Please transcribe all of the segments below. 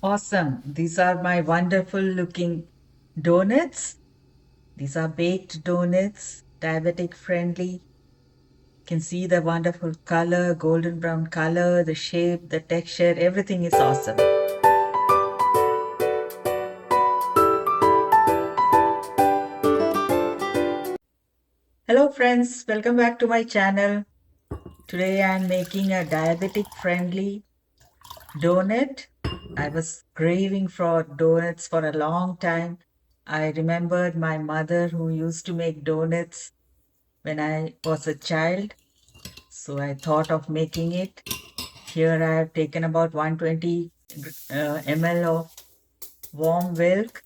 Awesome. These are my wonderful looking donuts. These are baked donuts, diabetic friendly. You can see the wonderful color, golden brown color, the shape, the texture, everything is awesome. Hello friends, welcome back to my channel. Today I'm making a diabetic friendly donut. I was craving for donuts for a long time. I remembered my mother who used to make donuts when I was a child. So I thought of making it. Here I have taken about 120 ml of warm milk.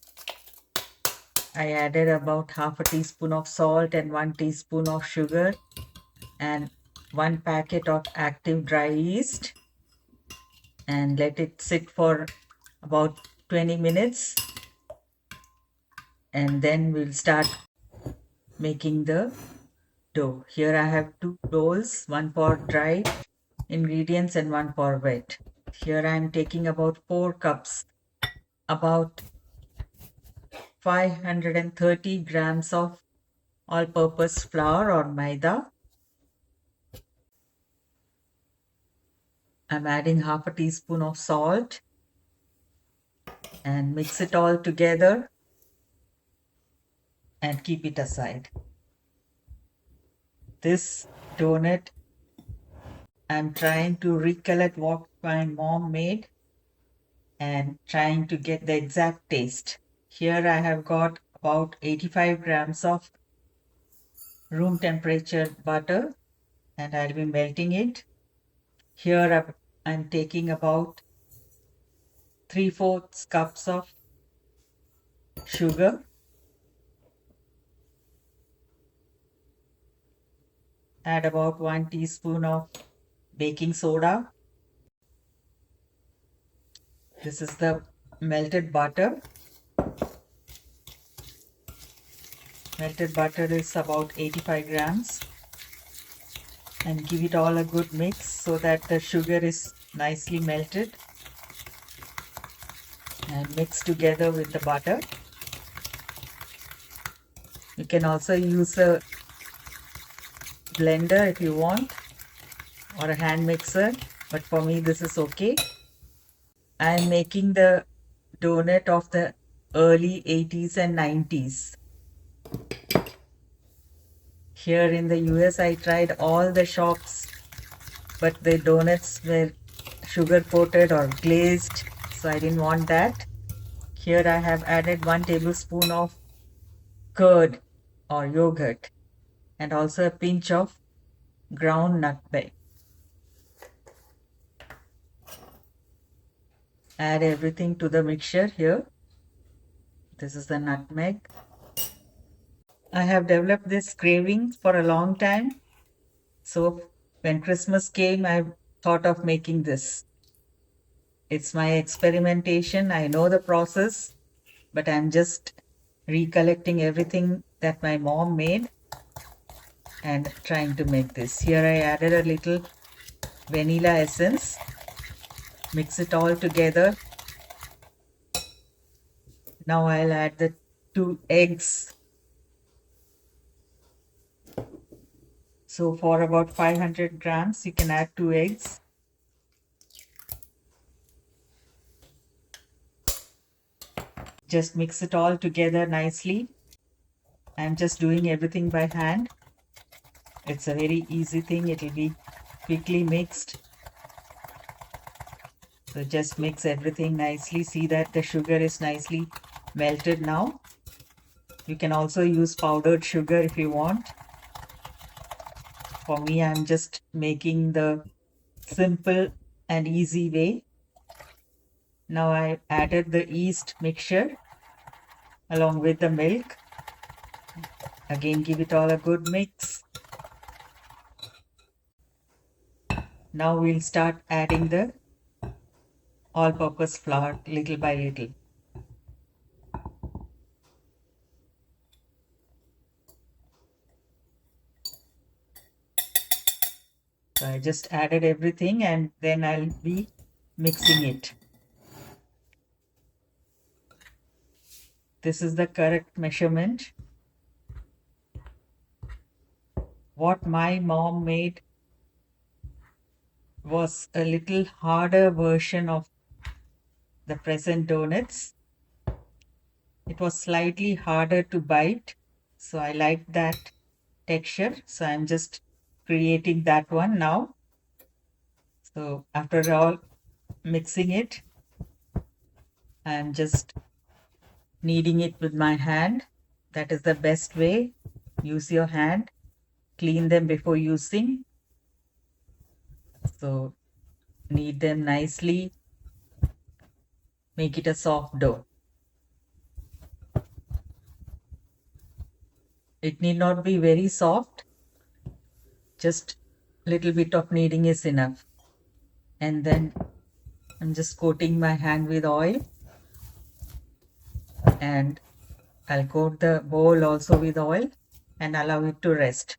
I added about half a teaspoon of salt and 1 teaspoon of sugar and 1 packet of active dry yeast, and let it sit for about 20 minutes, and then we'll start making the dough. Here I have two bowls, one for dry ingredients and one for wet. Here I am taking about 4 cups, about 530 grams of all-purpose flour or maida. I'm adding half a teaspoon of salt and mix it all together and keep it aside. This donut, I'm trying to recollect what my mom made and trying to get the exact taste. Here I have got about 85 grams of room temperature butter and I'll be melting it. Here I'm taking about 3/4 cups of sugar. Add about 1 teaspoon of baking soda. This is the melted butter. Melted butter is about 85 grams. And give it all a good mix so that the sugar is nicely melted and mixed together with the butter. You can also use a blender if you want, or a hand mixer, but for me this is okay. I am making the donut of the early 80s and 90s. Here in the US I tried all the shops, but the donuts were sugar coated or glazed, so I didn't want that. Here I have added 1 tablespoon of curd or yogurt and also a pinch of ground nutmeg. Add everything to the mixture here. This is the nutmeg. I have developed this craving for a long time. So when Christmas came, I thought of making this. It's my experimentation. I know the process, but I'm just recollecting everything that my mom made and trying to make this. Here I added a little vanilla essence. Mix it all together. Now I'll add the 2 eggs. So for about 500 grams, you can add 2 eggs. Just mix it all together nicely. I'm just doing everything by hand. It's a very easy thing. It will be quickly mixed. So just mix everything nicely. See that the sugar is nicely melted now. You can also use powdered sugar if you want. For me, I'm just making the simple and easy way. Now I added the yeast mixture along with the milk. Again, give it all a good mix. Now we'll start adding the all-purpose flour little by little. So I just added everything and then I'll be mixing it. This is the correct measurement. What my mom made was a little harder version of the present donuts. It was slightly harder to bite, so I liked that texture. So I'm just creating that one now. So after all mixing it, I'm just kneading it with my hand. That is the best way. Use your hand. Clean them before using. So knead them nicely. Make it a soft dough. It need not be very soft. Just little bit of kneading is enough. And then I'm just coating my hand with oil. And I'll coat the bowl also with oil and allow it to rest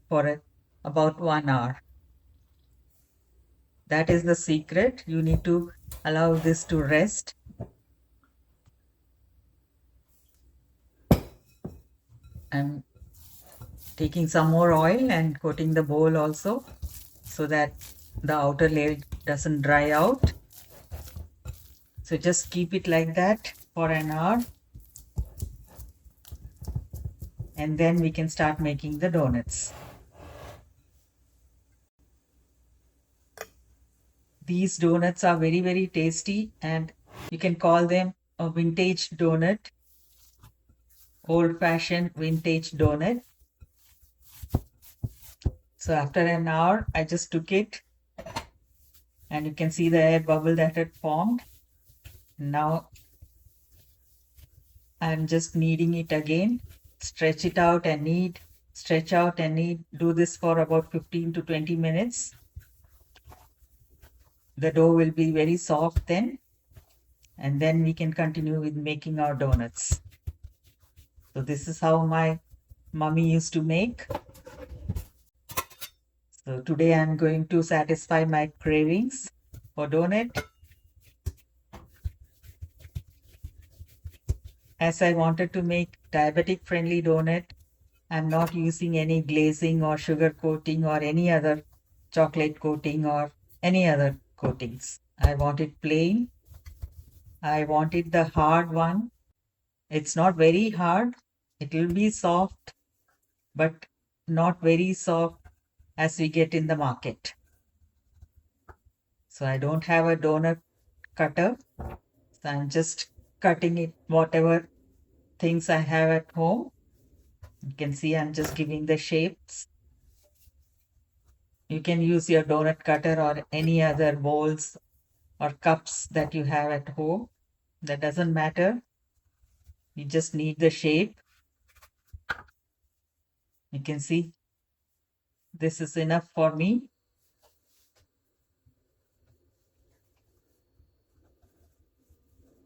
for about 1 hour. That is the secret. You need to allow this to rest. I'm taking some more oil and coating the bowl also so that the outer layer doesn't dry out. So just keep it like that for an hour. And then we can start making the donuts. These donuts are very, very tasty, and you can call them a vintage donut, old-fashioned vintage donut. So after an hour, I just took it, and you can see the air bubble that had formed. Now I'm just kneading it again. Stretch it out and knead, stretch out and knead. Do this for about 15 to 20 minutes. The dough will be very soft then, and then we can continue with making our donuts. So this is how my mummy used to make. So today I'm going to satisfy my cravings for donut. As I wanted to make diabetic friendly donut, I'm not using any glazing or sugar coating or any other chocolate coating or any other coatings. I want it plain. I want it the hard one. It's not very hard. It will be soft, but not very soft as we get in the market. So I don't have a donut cutter. So I'm just cutting it whatever things I have at home. You can see I'm just giving the shapes. You can use your donut cutter or any other bowls or cups that you have at home. That doesn't matter. You just need the shape. You can see this is enough for me.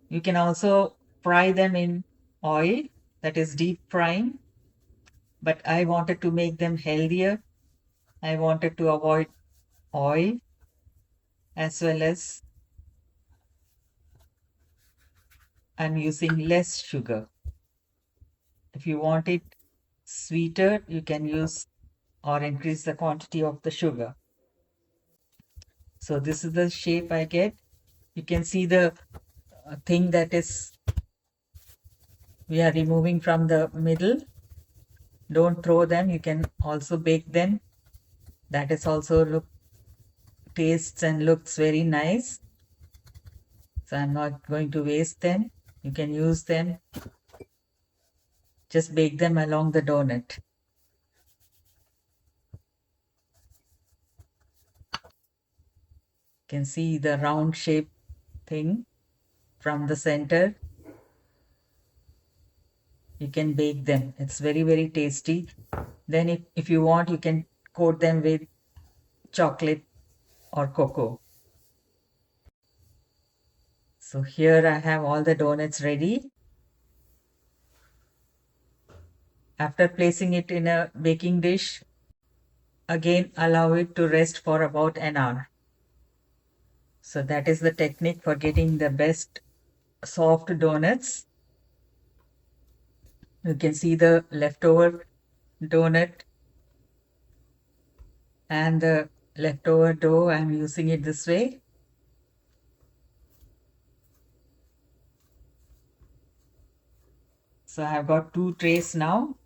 You can also fry them in oil, that is deep frying. But I wanted to make them healthier. I wanted to avoid oil as well as I'm using less sugar. If you want it sweeter, you can use or increase the quantity of the sugar. So this is the shape I get. You can see the thing that is we are removing from the middle. Don't throw them. You can also bake them. That is also tastes and looks very nice. So I'm not going to waste them. You can use them. Just bake them along the donut. You can see the round shape thing from the center. You can bake them. It's very, very tasty. Then if you want, you can coat them with chocolate or cocoa. So here I have all the donuts ready. After placing it in a baking dish, again allow it to rest for about an hour. So that is the technique for getting the best soft donuts. You can see the leftover donut and the leftover dough. I'm using it this way. So I've got 2 trays now.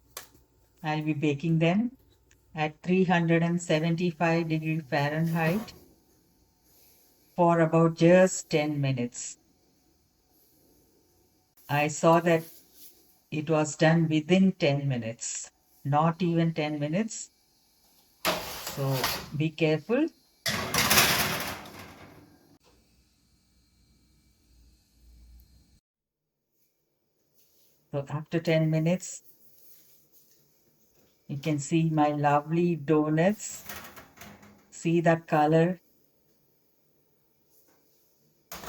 I'll be baking them at 375 degrees Fahrenheit for about just 10 minutes. I saw that it was done within 10 minutes, not even 10 minutes. So be careful. So after 10 minutes, you can see my lovely donuts. See that color,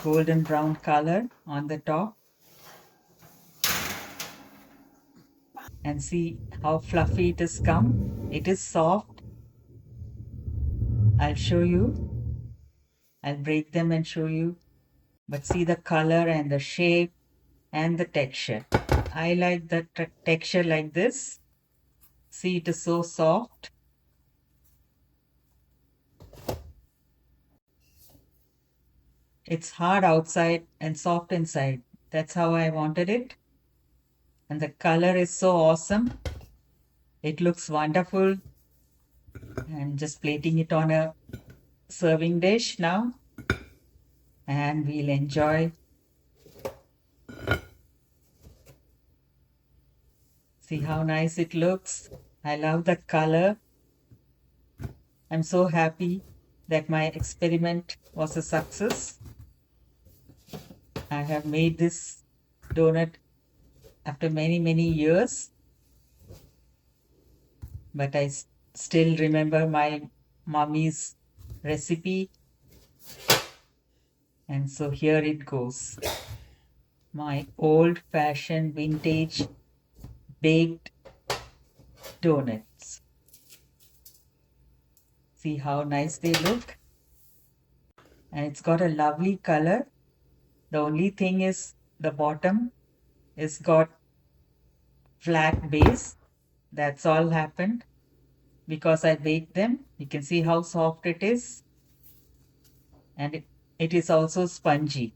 golden brown color on the top. And see how fluffy it has come. It is soft. I'll show you. I'll break them and show you. But see the color and the shape and the texture. I like the texture like this. See, it is so soft. It's hard outside and soft inside. That's how I wanted it. And the color is so awesome. It looks wonderful. And just plating it on a serving dish now. And we'll enjoy. See how nice it looks. I love the color. I'm so happy that my experiment was a success. I have made this donut after many years, but I still remember my mommy's recipe. And so here it goes. My old-fashioned vintage baked donuts. See how nice they look? And it's got a lovely color. The only thing is the bottom is got flat base. That's all happened because I baked them. You can see how soft it is. And it is also spongy.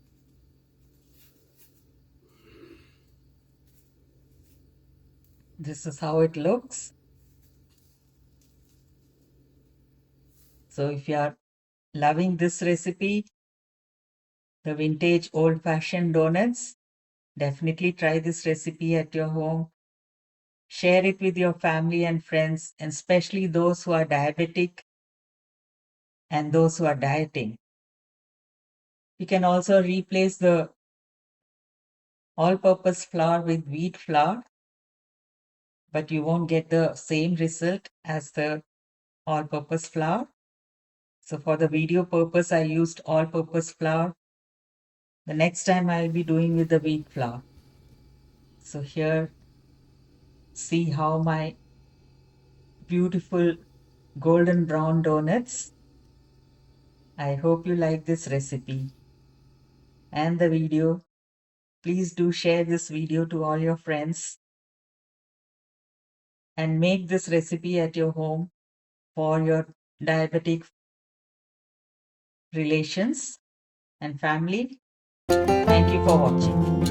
This is how it looks. So if you are loving this recipe, the vintage old-fashioned donuts, definitely try this recipe at your home. Share it with your family and friends, and especially those who are diabetic and those who are dieting. You can also replace the all-purpose flour with wheat flour, but you won't get the same result as the all-purpose flour. So for the video purpose, I used all-purpose flour. The next time I'll be doing with the wheat flour. So here, see how my beautiful golden brown donuts. I hope you like this recipe and the video. Please do share this video to all your friends and make this recipe at your home for your diabetic relations and family. Thank you for watching.